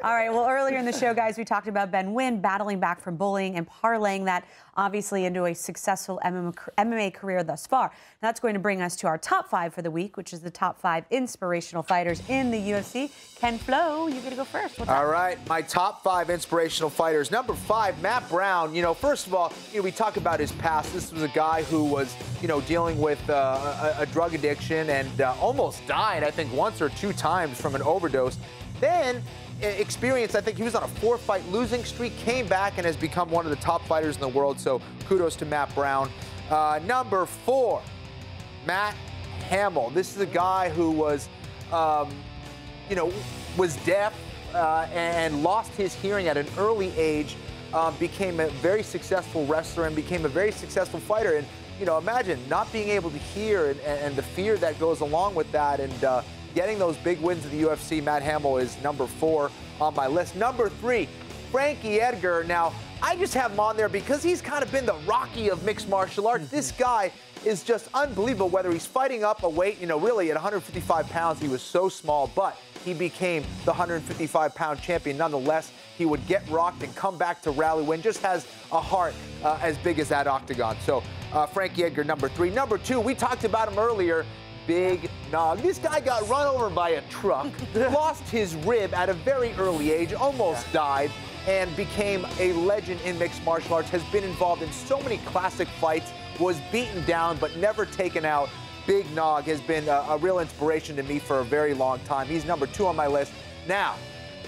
All right, well, earlier in the show, guys, we talked about Ben Nguyen battling back from bullying and parlaying that obviously into a successful MMA career thus far. That's going to bring us to our top 5 for the week, which is the top 5 inspirational fighters in the UFC. Ken Flo, you get to go first. What's all up? right, my top 5 inspirational fighters. Number 5, Matt Brown. You know, first of all, we talk about his past. This was a guy who was, dealing with a drug addiction and almost died, I think, once or 2 times from an overdose. Then experienced, I think he was on a 4-fight losing streak, came back and has become one of the top fighters in the world. So kudos to Matt Brown. Number 4, Matt Hamill. This is a guy who was, was deaf and lost his hearing at an early age, became a very successful wrestler and became a very successful fighter. And, imagine not being able to hear and the fear that goes along with that, and getting those big wins in the UFC. Matt Hamill is number 4 on my list. Number 3, Frankie Edgar. Now, I just have him on there because he's kind of been the Rocky of mixed martial arts. This guy is just unbelievable, whether he's fighting up a weight, really at 155 pounds, he was so small, but he became the 155-pound champion nonetheless. He would get rocked and come back to rally win. Just has a heart as big as that octagon. So Frankie Edgar, number 3. Number 2, we talked about him earlier, Big Nog. This guy got run over by a truck, lost his rib at a very early age, almost died, and became a legend in mixed martial arts, has been involved in so many classic fights, was beaten down but never taken out. Big Nog has been a real inspiration to me for a very long time. He's number 2 on my list. Now,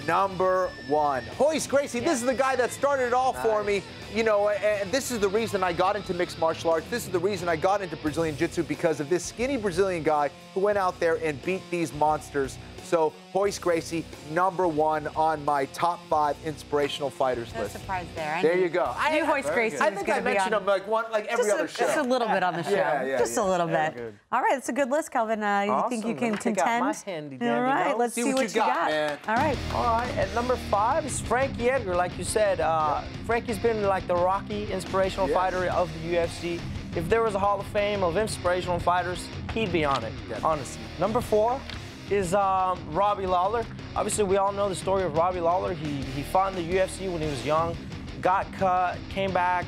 number 1, Hoist Gracie. This is the guy that started it all for me. And this is the reason I got into mixed martial arts. This is the reason I got into Brazilian Jiu-Jitsu, because of this skinny Brazilian guy who went out there and beat these monsters. So Hoist Gracie, number 1 on my top 5 inspirational fighters list. No surprise there. There you go. I knew Hoist Gracie. I think I mentioned him like every other show. Just a little bit on the show. Just a little bit. Good. All right, it's a good list, Kelvin. You think you can contend? My handy dandy All right, let's see what you got. Man. All right. All right, at number 5 is Frankie Edgar. Like you said, Frankie's been like the Rocky inspirational fighter of the UFC. If there was a Hall of Fame of inspirational fighters, he'd be on it, honestly. Number 4 is Robbie Lawler. Obviously, we all know the story of Robbie Lawler. He fought in the UFC when he was young, got cut, came back,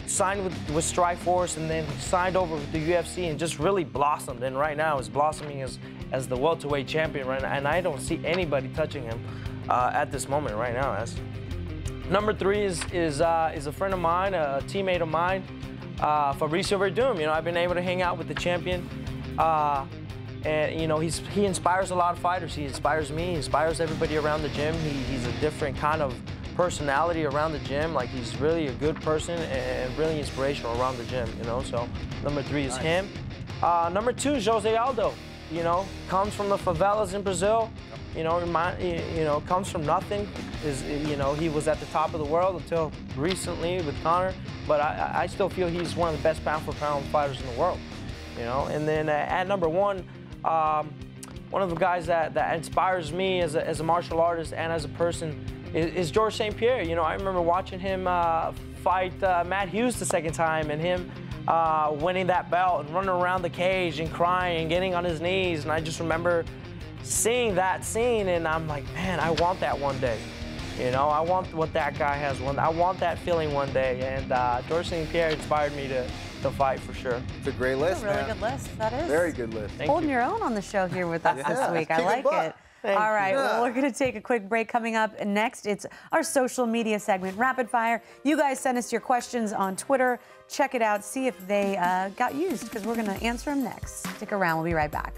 signed with Strikeforce, and then signed over with the UFC and just really blossomed. And right now is blossoming as the welterweight champion right now. And I don't see anybody touching him at this moment right now. Number 3 is a friend of mine, a teammate of mine, Fabricio Verdum. I've been able to hang out with the champion. And he inspires a lot of fighters. He inspires me, he inspires everybody around the gym. He's a different kind of personality around the gym. Like, he's really a good person and really inspirational around the gym, So number 3 is him. Number 2 is Jose Aldo. Comes from the favelas in Brazil. Comes from nothing. He was at the top of the world until recently with Conor. But I still feel he's one of the best pound-for-pound fighters in the world. And then at number 1, one of the guys that inspires me as a martial artist and as a person is George St Pierre. I remember watching him fight Matt Hughes the second time, and him winning that belt and running around the cage and crying and getting on his knees. And I just remember seeing that scene, and I'm like, man, I want that one day. I want what that guy has. I want that feeling one day. And George St Pierre inspired me to fight for sure. It's a great list, man. Really good list, that is. Very good list. Holding your own on the show here with us this week. I like it. All right, well, we're going to take a quick break. Coming up next, it's our social media segment, Rapid Fire. You guys send us your questions on Twitter. Check it out. See if they got used, because we're going to answer them next. Stick around. We'll be right back.